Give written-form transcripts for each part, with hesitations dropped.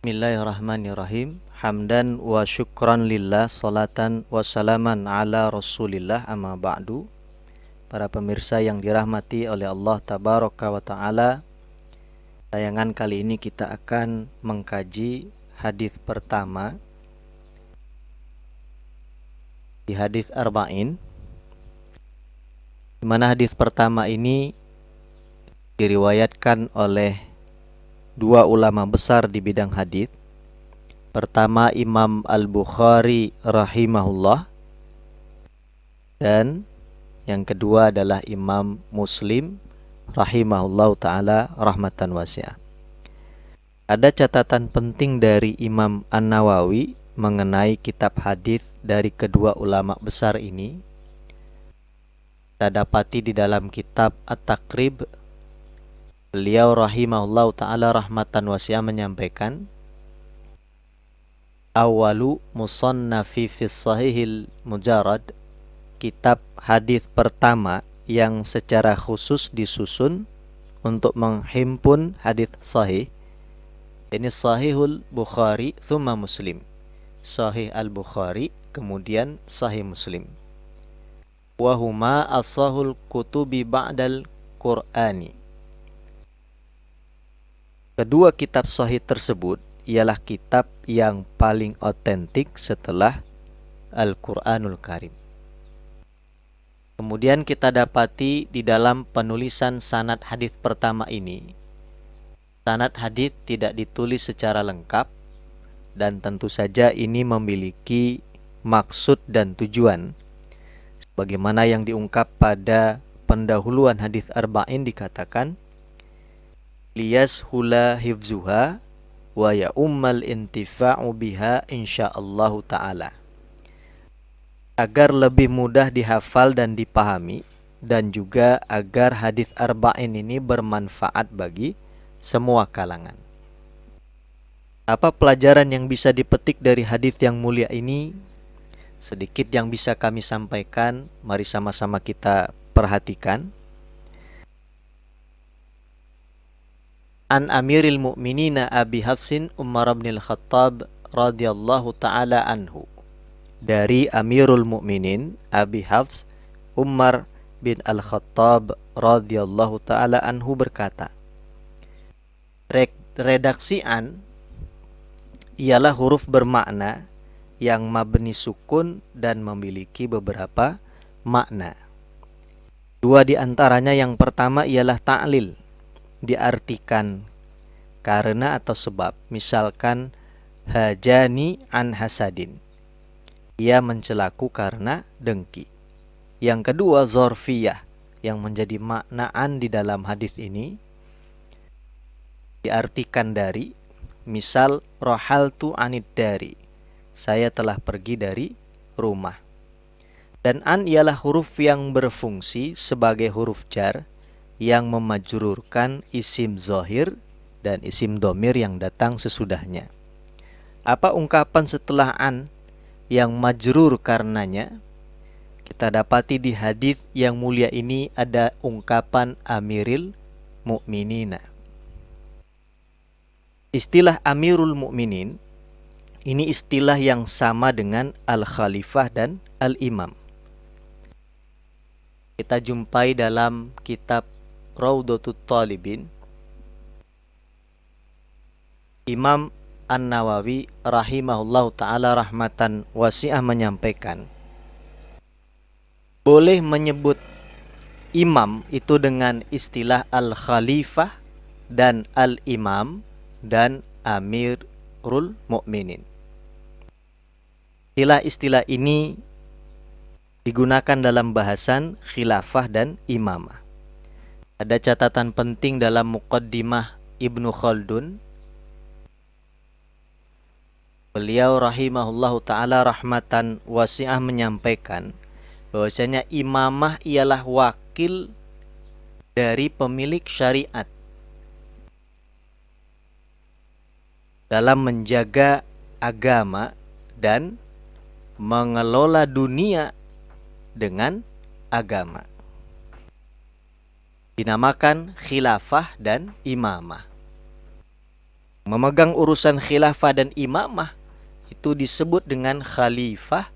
Bismillahirrahmanirrahim. Hamdan wa syukran lillah, salatan wa salaman ala rasulillah, amma ba'du. Para pemirsa yang dirahmati oleh Allah tabaraka wa ta'ala, tayangan kali ini kita akan mengkaji hadis pertama di hadis arba'in, di mana hadis pertama ini diriwayatkan oleh dua ulama besar di bidang hadis. Pertama Imam Al-Bukhari rahimahullah, dan yang kedua adalah Imam Muslim rahimahullah ta'ala rahmatan wasi'ah. Ada catatan penting dari Imam An-Nawawi mengenai kitab hadis dari kedua ulama besar ini. Kita dapati di dalam kitab At-Taqrib, beliau rahimahullah ta'ala rahmatan wasi'ah menyampaikan, awalu musannafi fi sahihil mujarad, kitab hadis pertama yang secara khusus disusun untuk menghimpun hadis sahih, ini Sahihul Bukhari thumma Muslim, Sahih Al-Bukhari kemudian Sahih Muslim. Wahuma asahul kutubi ba'dal Qur'ani. Kedua kitab sahih tersebut ialah kitab yang paling otentik setelah Al-Quranul Karim. Kemudian kita dapati di dalam penulisan sanad hadis pertama ini, sanad hadis tidak ditulis secara lengkap, dan tentu saja ini memiliki maksud dan tujuan. Bagaimana yang diungkap pada pendahuluan hadis arba'in dikatakan, liyas hula hifzuha wa ya ummal intifa'u biha insyaallah ta'ala, agar lebih mudah dihafal dan dipahami, dan juga agar hadis arba'in ini bermanfaat bagi semua kalangan. Apa pelajaran yang bisa dipetik dari hadis yang mulia ini? Sedikit yang bisa kami sampaikan, mari sama-sama kita perhatikan. An Amiril Mu'minina Abi Hafsin Umar bin Al-Khattab radhiyallahu ta'ala anhu, dari Amirul Mu'minin Abi Hafs Umar bin Al-Khattab radhiyallahu ta'ala anhu berkata, redaksi an ialah huruf bermakna yang mabni sukun dan memiliki beberapa makna. Dua di antaranya, yang pertama ialah ta'lil, diartikan karena atau sebab. Misalkan hajani an hasadin, ia mencelaku karena dengki. Yang kedua zorfiyah, yang menjadi maknaan di dalam hadis ini diartikan dari. Misal rohaltu anid dari, saya telah pergi dari rumah. Dan an ialah huruf yang berfungsi sebagai huruf jar yang memajrurkan isim zohir dan isim domir yang datang sesudahnya. Apa ungkapan setelah an yang majrur karenanya? Kita dapati di hadis yang mulia ini ada ungkapan Amiril Mu'minina. Istilah Amirul Mu'minin ini istilah yang sama dengan Al-Khalifah dan Al-Imam. Kita jumpai dalam kitab Raudhatut Talibin, Imam An-Nawawi rahimahullahu ta'ala rahmatan wasi'ah menyampaikan, boleh menyebut imam itu dengan istilah Al-Khalifah dan Al-Imam dan Amirul Mu'minin. Istilah-istilah ini digunakan dalam bahasan khilafah dan imamah. Ada catatan penting dalam Muqaddimah Ibnu Khaldun. Beliau rahimahullahu ta'ala rahmatan wasi'ah menyampaikan bahwasanya imamah ialah wakil dari pemilik syariat dalam menjaga agama dan mengelola dunia dengan agama. Dinamakan khilafah dan imamah. Memegang urusan khilafah dan imamah itu disebut dengan khalifah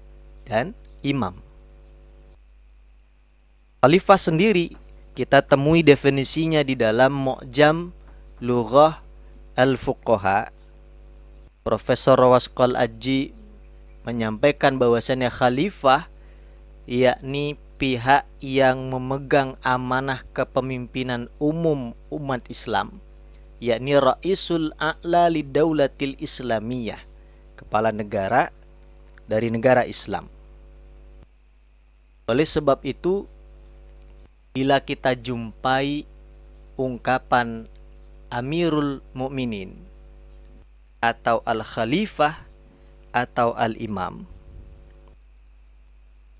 dan imam. Khalifah sendiri kita temui definisinya di dalam Mu'jam Lughah Al-Fuqaha. Profesor Wasqal Aji menyampaikan bahwasannya khalifah yakni pihak yang memegang amanah kepemimpinan umum umat Islam, yakni Raisul A'la Lidaulatil Islamiyah, kepala negara dari negara Islam. Oleh sebab itu, bila kita jumpai ungkapan Amirul Mukminin atau Al-Khalifah atau Al-Imam,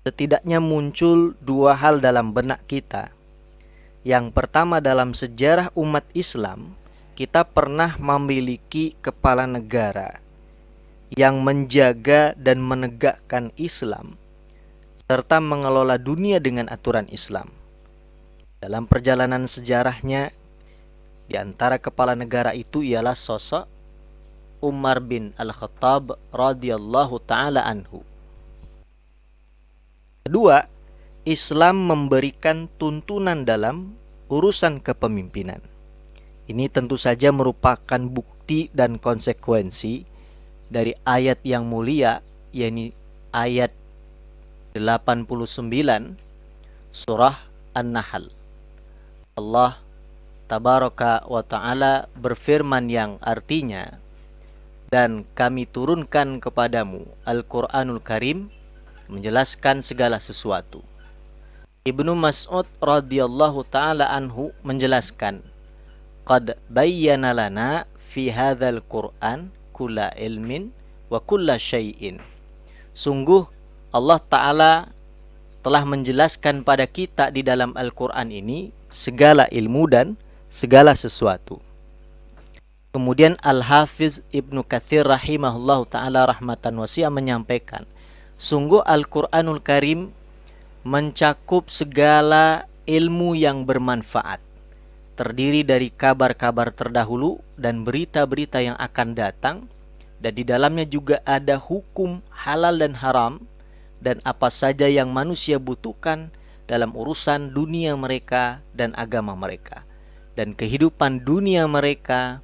setidaknya muncul dua hal dalam benak kita. Yang pertama, dalam sejarah umat Islam, kita pernah memiliki kepala negara yang menjaga dan menegakkan Islam serta mengelola dunia dengan aturan Islam. Dalam perjalanan sejarahnya, di antara kepala negara itu ialah sosok Umar bin Al-Khattab radhiyallahu ta'ala anhu. Kedua, Islam memberikan tuntunan dalam urusan kepemimpinan. Ini tentu saja merupakan bukti dan konsekuensi dari ayat yang mulia, yakni ayat 89 surah An-Nahl. Allah tabaraka wa ta'ala berfirman yang artinya, dan kami turunkan kepadamu Al-Quranul Karim menjelaskan segala sesuatu. Ibnu Mas'ud radhiyallahu ta'ala anhu menjelaskan, qad bayyana lana fi hadzal Qur'an kulla ilmin wa kulla syai'in. Sungguh Allah Ta'ala telah menjelaskan pada kita di dalam Al-Quran ini segala ilmu dan segala sesuatu. Kemudian Al-Hafiz Ibnu Katsir rahimahullah ta'ala rahmatan wasi'ah menyampaikan, sungguh Al-Quranul Karim mencakup segala ilmu yang bermanfaat, terdiri dari kabar-kabar terdahulu dan berita-berita yang akan datang, dan di dalamnya juga ada hukum halal dan haram dan apa saja yang manusia butuhkan dalam urusan dunia mereka dan agama mereka, dan kehidupan dunia mereka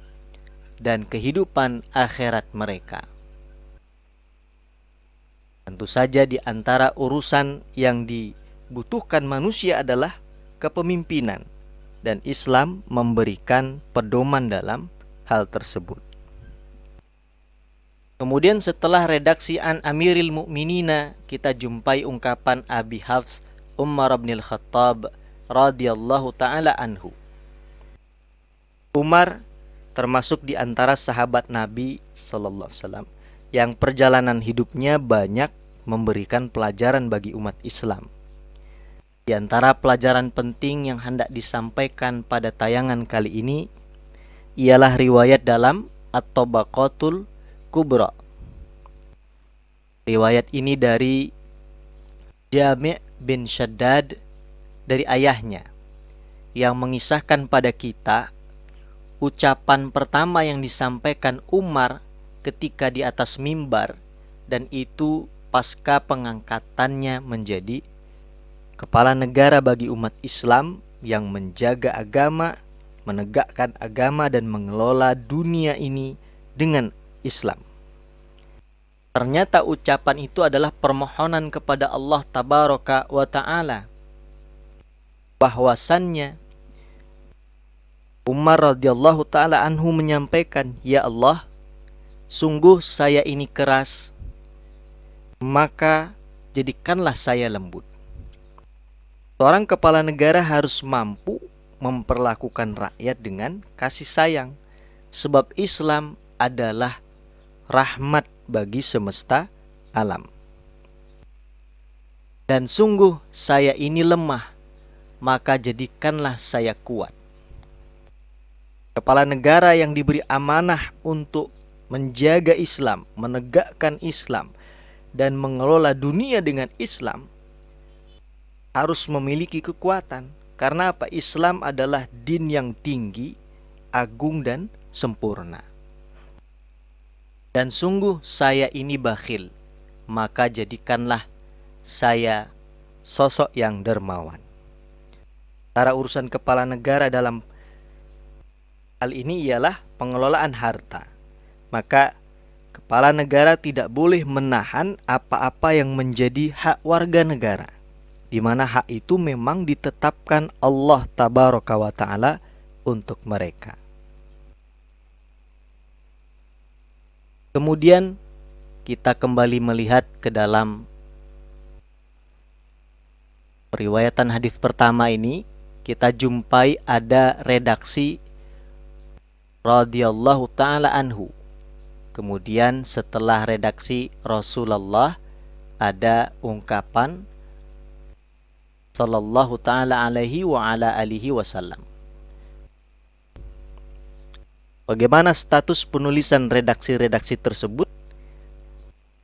dan kehidupan akhirat mereka. Tentu saja di antara urusan yang dibutuhkan manusia adalah kepemimpinan, dan Islam memberikan pedoman dalam hal tersebut. Kemudian setelah redaksi An Amiril Mukminina, kita jumpai ungkapan Abi Hafs Umar bin Al-Khattab radhiyallahu ta'ala anhu. Umar termasuk di antara sahabat Nabi sallallahu alaihi wasallam yang perjalanan hidupnya banyak memberikan pelajaran bagi umat Islam. Di antara pelajaran penting yang hendak disampaikan pada tayangan kali ini ialah riwayat dalam At-Tabaqatul Kubra. Riwayat ini dari Jami' bin Shaddad dari ayahnya, yang mengisahkan pada kita ucapan pertama yang disampaikan Umar ketika di atas mimbar, dan itu pasca pengangkatannya menjadi kepala negara bagi umat Islam yang menjaga agama, menegakkan agama dan mengelola dunia ini dengan Islam. Ternyata ucapan itu adalah permohonan kepada Allah tabaraka wa ta'ala, bahwasannya Umar radhiyallahu ta'ala anhu menyampaikan, ya Allah, sungguh saya ini keras, maka jadikanlah saya lembut. Seorang kepala negara harus mampu memperlakukan rakyat dengan kasih sayang, sebab Islam adalah rahmat bagi semesta alam. Dan sungguh saya ini lemah, maka jadikanlah saya kuat. Kepala negara yang diberi amanah untuk menjaga Islam, menegakkan Islam, dan mengelola dunia dengan Islam harus memiliki kekuatan. Karena apa? Islam adalah din yang tinggi, agung, dan sempurna. Dan sungguh saya ini bakhil, maka jadikanlah saya sosok yang dermawan. Cara urusan kepala negara dalam hal ini ialah pengelolaan harta. Maka kepala negara tidak boleh menahan apa-apa yang menjadi hak warga negara, di mana hak itu memang ditetapkan Allah Tabaraka wa Ta'ala untuk mereka. Kemudian kita kembali melihat ke dalam periwayatan hadis pertama ini, kita jumpai ada redaksi radhiyallahu ta'ala anhu. Kemudian setelah redaksi Rasulullah ada ungkapan sallallahu ta'ala alaihi wa ala alihi wasallam. Bagaimana status penulisan redaksi-redaksi tersebut?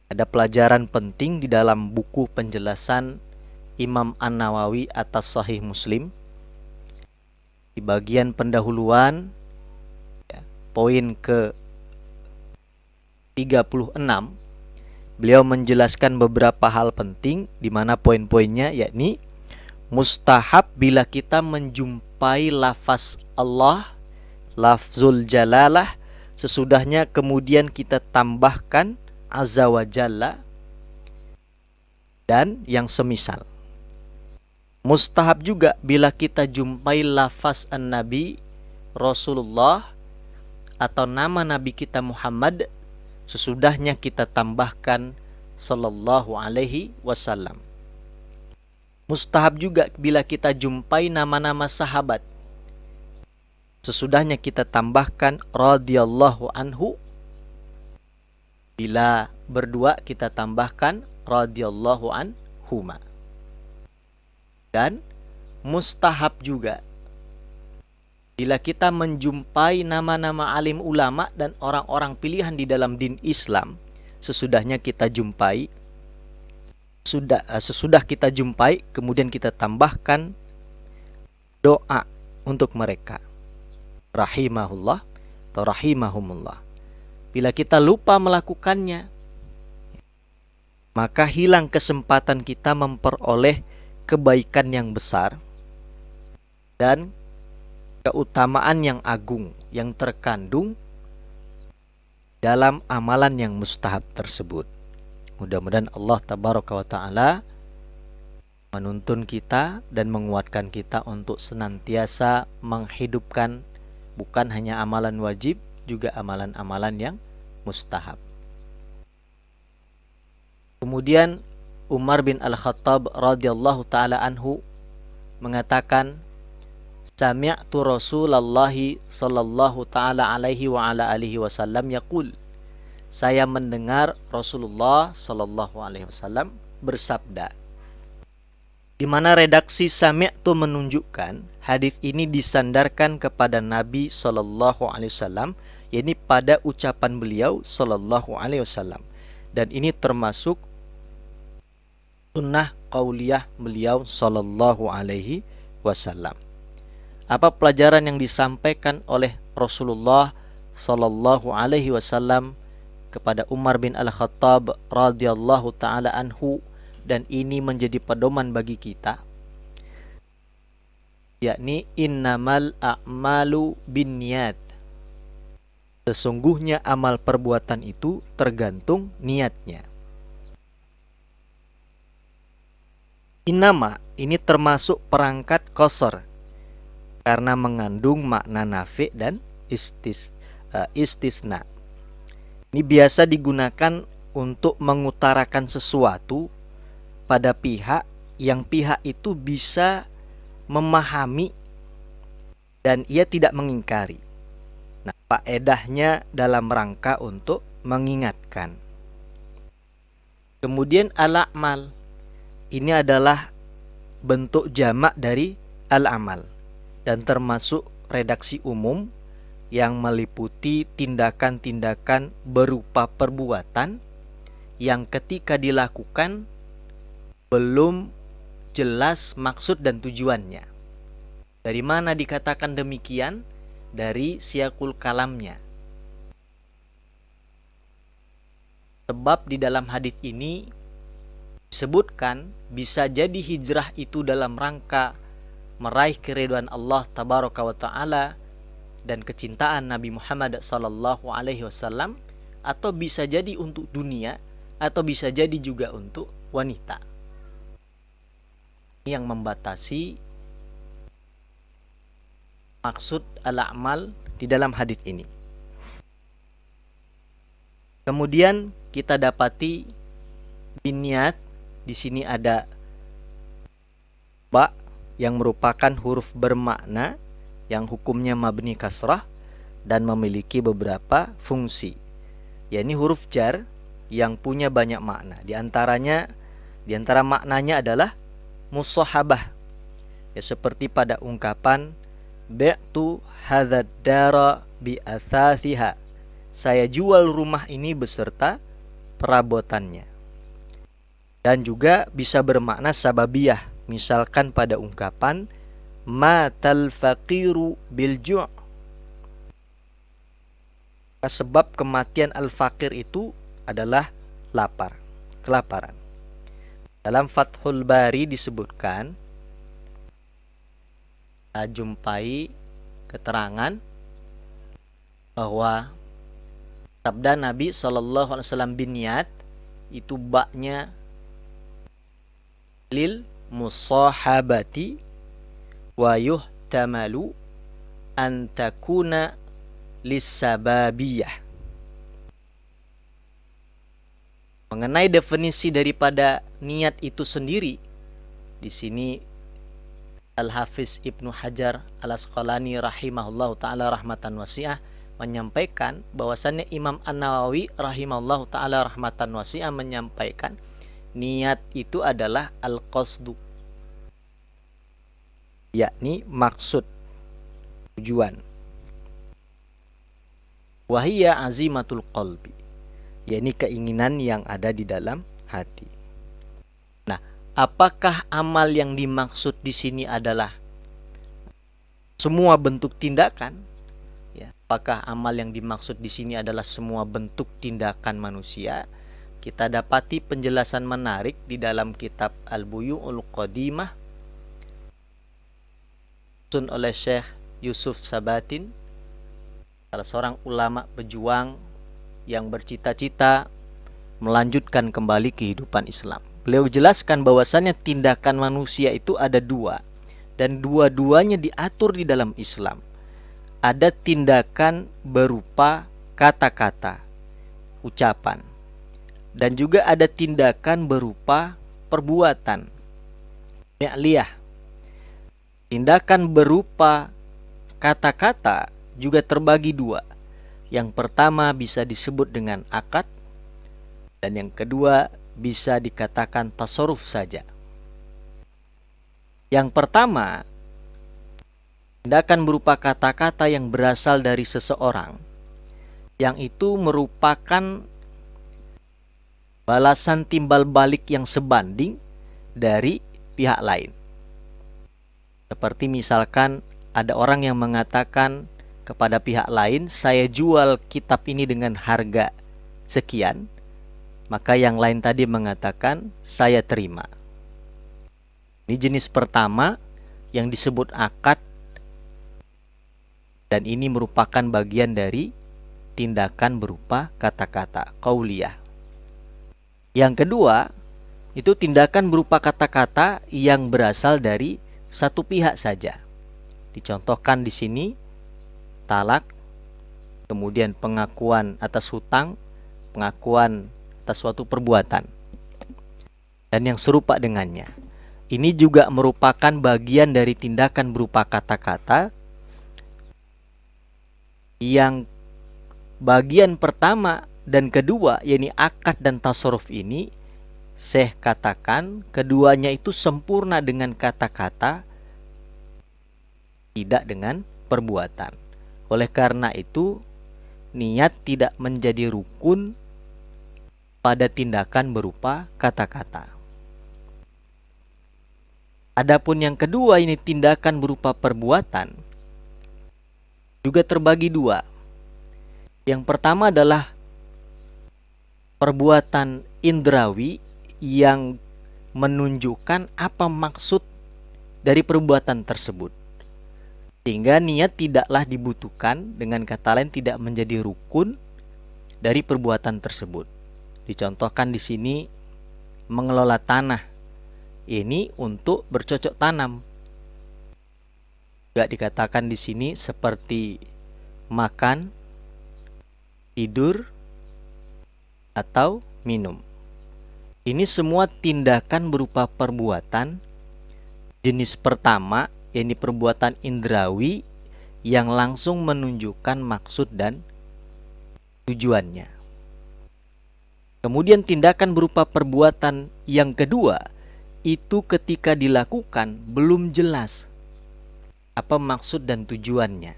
Ada pelajaran penting di dalam buku penjelasan Imam An-Nawawi atas Sahih Muslim. Di bagian pendahuluan, poin ke 36, beliau menjelaskan beberapa hal penting, di mana poin-poinnya yakni mustahab bila kita menjumpai lafaz Allah, lafzul jalalah, sesudahnya kemudian kita tambahkan azza wa jalla dan yang semisal. Mustahab juga bila kita jumpai lafaz an-nabi Rasulullah atau nama nabi kita Muhammad, sesudahnya kita tambahkan sallallahu alaihi wasallam. Mustahab juga bila kita jumpai nama-nama sahabat, sesudahnya kita tambahkan radhiyallahu anhu. Bila berdua kita tambahkan radhiyallahu anhuma. Dan mustahab juga bila kita menjumpai nama-nama alim ulama dan orang-orang pilihan di dalam din Islam, sesudahnya kita jumpai, sesudah kita jumpai, kemudian kita tambahkan doa untuk mereka, rahimahullah atau rahimahumullah. Bila kita lupa melakukannya, maka hilang kesempatan kita memperoleh kebaikan yang besar dan keutamaan yang agung yang terkandung dalam amalan yang mustahab tersebut. Mudah-mudahan Allah Tabaraka wa Ta'ala menuntun kita dan menguatkan kita untuk senantiasa menghidupkan bukan hanya amalan wajib, juga amalan-amalan yang mustahab. Kemudian Umar bin Al-Khattab radhiyallahu ta'ala anhu mengatakan, sami'tu Rasulullah sallallahu ta'ala alaihi wa ala alihi wasallam yaqul, saya mendengar Rasulullah sallallahu alaihi wasallam bersabda. Di mana redaksi sami'tu menunjukkan hadis ini disandarkan kepada Nabi sallallahu alaihi wasallam, yakni pada ucapan beliau sallallahu alaihi wasallam, dan ini termasuk sunnah qauliyah beliau sallallahu alaihi wasallam. Apa pelajaran yang disampaikan oleh Rasulullah sallallahu alaihi wasallam kepada Umar bin Al-Khattab radhiyallahu taala anhu, dan ini menjadi pedoman bagi kita, yakni innamal a'malu binniyat, sesungguhnya amal perbuatan itu tergantung niatnya. Innama ini termasuk perangkat qasar karena mengandung makna nafi dan istisna. Ini biasa digunakan untuk mengutarakan sesuatu pada pihak yang pihak itu bisa memahami dan ia tidak mengingkari. Nah, faedahnya dalam rangka untuk mengingatkan. Kemudian al-a'mal ini adalah bentuk jamak dari al-amal dan termasuk redaksi umum yang meliputi tindakan-tindakan berupa perbuatan yang ketika dilakukan belum jelas maksud dan tujuannya. Dari mana dikatakan demikian? Dari siyakul kalamnya. Sebab di dalam hadis ini disebutkan bisa jadi hijrah itu dalam rangka meraih keridhaan Allah tabaraka wa taala dan kecintaan Nabi Muhammad sallallahu alaihi wasallam, atau bisa jadi untuk dunia, atau bisa jadi juga untuk wanita. Yang membatasi maksud al-a'mal di dalam hadis ini. Kemudian kita dapati biniat di sini ada ba yang merupakan huruf bermakna yang hukumnya mabni kasrah dan memiliki beberapa fungsi. Yakni huruf jar yang punya banyak makna. Di antara maknanya adalah musahabah. Ya, seperti pada ungkapan bi'tu hadzal dara bi atsasiha. Saya jual rumah ini beserta perabotannya. Dan juga bisa bermakna sababiyah, misalkan pada ungkapan matal faqiru bil ju'. Sebab kematian al-faqir itu adalah lapar, kelaparan. Dalam Fathul Bari disebutkan, kita jumpai keterangan bahwa sabda Nabi SAW biniat itu baknya lil musahabati wa yuhtamalu an takuna lissababiyah. Mengenai definisi daripada niat itu sendiri, di sini Al-Hafiz Ibnu Hajar Al-Asqalani rahimahullahu ta'ala rahmatan wasi'ah menyampaikan bahwasannya Imam An-Nawawi rahimahullahu ta'ala rahmatan wasi'ah menyampaikan niat itu adalah al-qasdu, yakni maksud, tujuan. Wahiyya azimatul qalbi, yakni keinginan yang ada di dalam hati. Nah, apakah amal yang dimaksud di sini adalah semua bentuk tindakan? Ya, apakah amal yang dimaksud di sini adalah semua bentuk tindakan manusia? Kita dapati penjelasan menarik di dalam kitab Al-Buyu'ul Qadimah disusun oleh Syekh Yusuf Sabatin, salah seorang ulama pejuang yang bercita-cita melanjutkan kembali kehidupan Islam. Beliau jelaskan bahwasannya tindakan manusia itu ada dua, dan dua-duanya diatur di dalam Islam. Ada tindakan berupa kata-kata, ucapan, dan juga ada tindakan berupa perbuatan, fi'liyah. Tindakan berupa kata-kata juga terbagi dua. Yang pertama bisa disebut dengan akad, dan yang kedua bisa dikatakan tasarruf saja. Yang pertama, tindakan berupa kata-kata yang berasal dari seseorang, yang itu merupakan balasan timbal balik yang sebanding dari pihak lain. Seperti misalkan ada orang yang mengatakan kepada pihak lain, saya jual kitab ini dengan harga sekian, maka yang lain tadi mengatakan saya terima. Ini jenis pertama yang disebut akad, dan ini merupakan bagian dari tindakan berupa kata-kata qauliyah. Yang kedua, itu tindakan berupa kata-kata yang berasal dari satu pihak saja. Dicontohkan di sini talak, kemudian pengakuan atas hutang, pengakuan atas suatu perbuatan, dan yang serupa dengannya. Ini juga merupakan bagian dari tindakan berupa kata-kata yang bagian pertama dan kedua, yakni akad dan tasarruf ini, Syekh katakan keduanya itu sempurna dengan kata-kata, tidak dengan perbuatan. Oleh karena itu, niat tidak menjadi rukun pada tindakan berupa kata-kata. Adapun yang kedua, ini tindakan berupa perbuatan, juga terbagi dua. Yang pertama adalah perbuatan indrawi yang menunjukkan apa maksud dari perbuatan tersebut. Sehingga niat tidaklah dibutuhkan, dengan kata lain tidak menjadi rukun dari perbuatan tersebut. Dicontohkan di sini mengelola tanah. Ini untuk bercocok tanam. Juga dikatakan di sini seperti makan, tidur, atau minum. Ini semua tindakan berupa perbuatan jenis pertama, yakni perbuatan indrawi yang langsung menunjukkan maksud dan tujuannya. Kemudian tindakan berupa perbuatan yang kedua, itu ketika dilakukan belum jelas apa maksud dan tujuannya.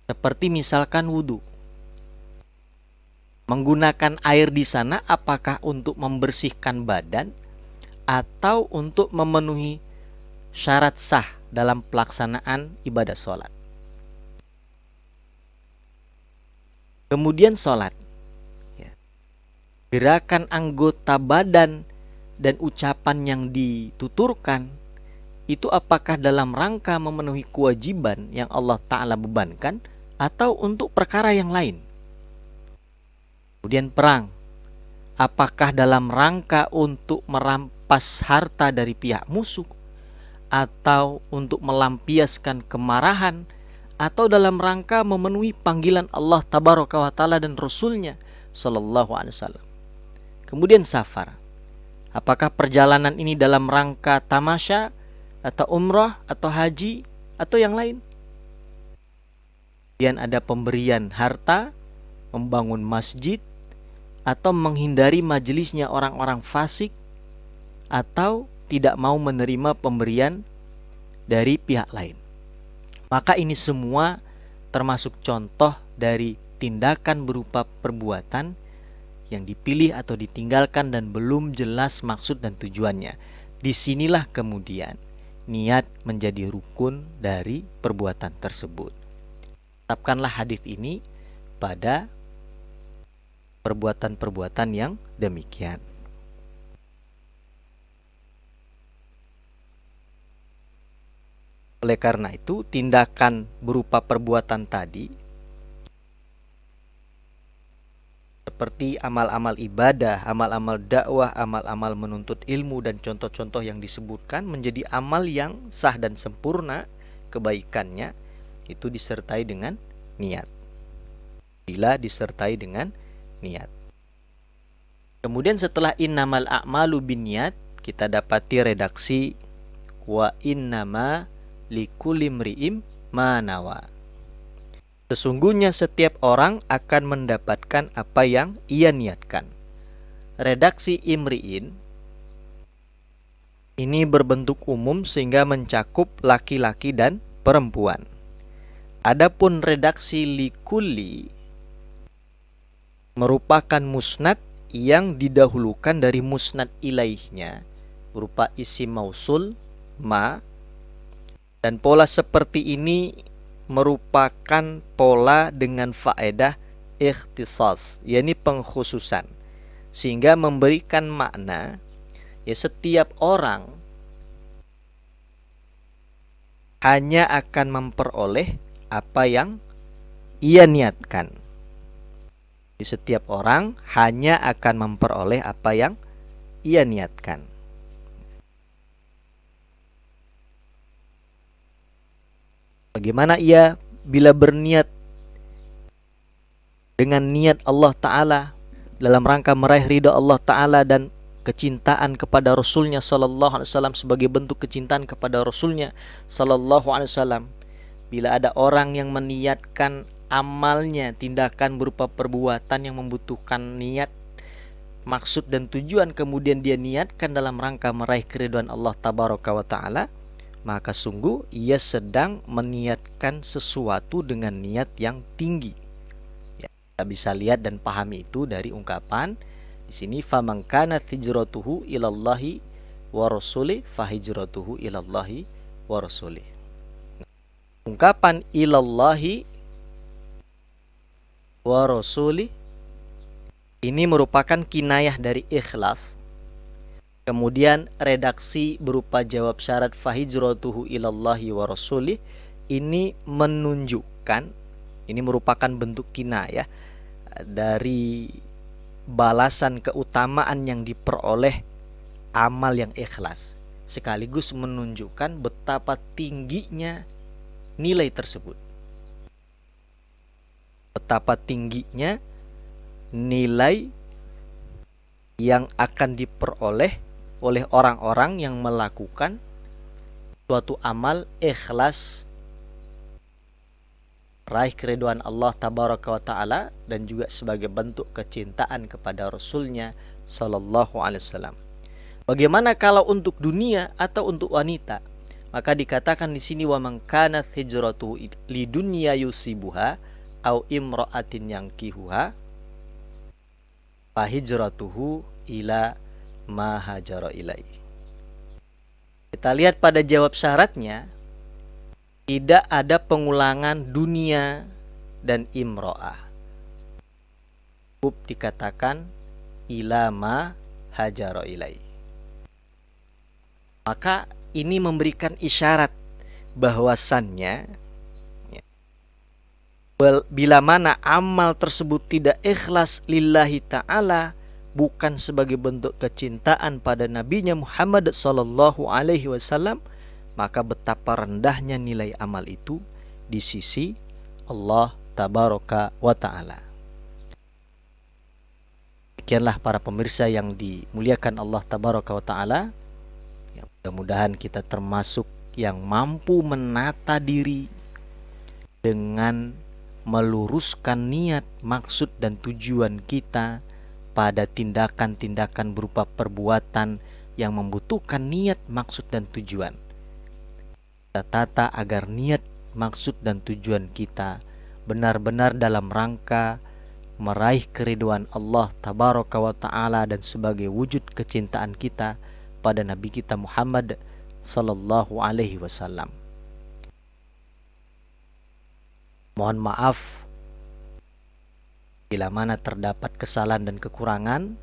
Seperti misalkan wudhu. Menggunakan air di sana apakah untuk membersihkan badan atau untuk memenuhi syarat sah dalam pelaksanaan ibadah sholat. Kemudian sholat. Gerakan anggota badan dan ucapan yang dituturkan itu apakah dalam rangka memenuhi kewajiban yang Allah Ta'ala bebankan atau untuk perkara yang lain. Kemudian perang, apakah dalam rangka untuk merampas harta dari pihak musuh atau untuk melampiaskan kemarahan atau dalam rangka memenuhi panggilan Allah Tabaraka wa Ta'ala dan Rasulnya Sallallahu Alaihi Wasallam. Kemudian safar, apakah perjalanan ini dalam rangka tamasya atau umrah atau haji atau yang lain. Kemudian ada pemberian harta, membangun masjid, atau menghindari majelisnya orang-orang fasik, atau tidak mau menerima pemberian dari pihak lain. Maka ini semua termasuk contoh dari tindakan berupa perbuatan yang dipilih atau ditinggalkan dan belum jelas maksud dan tujuannya. Disinilah kemudian niat menjadi rukun dari perbuatan tersebut. Tetapkanlah hadis ini pada perbuatan-perbuatan yang demikian. Oleh karena itu, tindakan berupa perbuatan tadi seperti amal-amal ibadah, amal-amal dakwah, amal-amal menuntut ilmu dan contoh-contoh yang disebutkan menjadi amal yang sah dan sempurna kebaikannya itu disertai dengan niat. Bila disertai dengan niat. Kemudian setelah innamal a'malu binniyat, kita dapati redaksi wa innama likulli imri'in ma nawa. Sesungguhnya setiap orang akan mendapatkan apa yang ia niatkan. Redaksi imri'in ini berbentuk umum sehingga mencakup laki-laki dan perempuan. Adapun redaksi likulli merupakan musnad yang didahulukan dari musnad ilaihnya berupa isim mausul ma, dan pola seperti ini merupakan pola dengan faedah ikhtisas, yakni pengkhususan, sehingga memberikan makna ya setiap orang hanya akan memperoleh apa yang ia niatkan. Setiap orang hanya akan memperoleh apa yang ia niatkan. Bagaimana ia bila berniat dengan niat Allah Ta'ala dalam rangka meraih ridha Allah Ta'ala dan kecintaan kepada Rasulnya Sallallahu Alaihi Wasallam sebagai bentuk kecintaan kepada Rasulnya Sallallahu Alaihi Wasallam. Bila ada orang yang meniatkan amalnya, tindakan berupa perbuatan yang membutuhkan niat, maksud dan tujuan, kemudian dia niatkan dalam rangka meraih keridhaan Allah Tabaraka wa Ta'ala, maka sungguh ia sedang meniatkan sesuatu dengan niat yang tinggi. Ya, kita bisa lihat dan pahami itu dari ungkapan di sini faman kanat hijratuhu ilallahi wa rasulih fahijratuhu ilallahi wa rasulih. Ungkapan ilallahi wa rasulih Ini merupakan kinayah dari ikhlas. Kemudian redaksi berupa jawab syarat fahijratuhu ilallahi wa rasulih ini menunjukkan, ini merupakan bentuk kinayah dari balasan keutamaan yang diperoleh amal yang ikhlas, sekaligus menunjukkan betapa tingginya nilai tersebut. Betapa tingginya nilai yang akan diperoleh oleh orang-orang yang melakukan suatu amal ikhlas raih keridhaan Allah tabaraka wa ta'ala dan juga sebagai bentuk kecintaan kepada Rasulnya sallallahu alaihi wasallam. Bagaimana kalau untuk dunia atau untuk wanita? Maka dikatakan di sini wa man kanat hijratuhu lidunya yusibuha au imra'atin yankihuha fa hijratuhu ila ma hajara ilai. Kita lihat pada jawab syaratnya, tidak ada pengulangan dunia dan imro'ah. Cukup dikatakan ila ma hajara ilai. Maka ini memberikan isyarat bahwasannya bila mana amal tersebut tidak ikhlas lillahi ta'ala, bukan sebagai bentuk kecintaan pada nabinya Muhammad sallallahu alaihi wasallam, maka betapa rendahnya nilai amal itu di sisi Allah tabaraka wa ta'ala. Demikianlah para pemirsa yang dimuliakan Allah tabaraka wa ta'ala. Mudah-mudahan kita termasuk yang mampu menata diri dengan meluruskan niat, maksud dan tujuan kita pada tindakan-tindakan berupa perbuatan yang membutuhkan niat, maksud dan tujuan. Kita tata agar niat, maksud dan tujuan kita benar-benar dalam rangka meraih keridhaan Allah tabaraka wa ta'ala dan sebagai wujud kecintaan kita pada Nabi kita Muhammad sallallahu alaihi wasallam. Mohon maaf bila mana terdapat kesalahan dan kekurangan,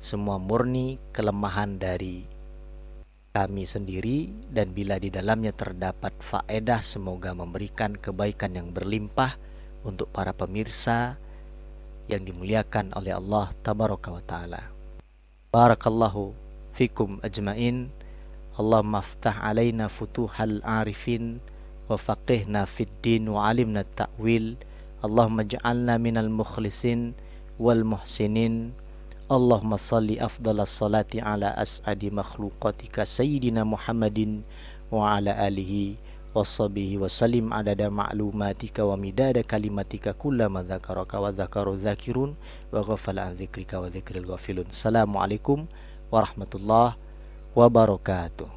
semua murni kelemahan dari kami sendiri, dan bila di dalamnya terdapat faedah, semoga memberikan kebaikan yang berlimpah untuk para pemirsa yang dimuliakan oleh Allah tabaraka wa ta'ala. Barakallahu fikum ajmain. Allahumma aftah alaina futuhal arifin wa faqihna fid din wa alimna ta'wil. Allahumma ja'alna minal mukhlisin wal muhsinin. Allahumma salli afdalas salati ala as'adi makhluqatika sayyidina Muhammadin wa ala alihi wa sahbihi wa sallim adada ma'lumatika wa midada kalimatika kullama dzakaraka wa dzakaru dzakirun wa ghafala an dzikrika wa dzikril ghafilun. Assalamualaikum warahmatullahi wabarakatuh.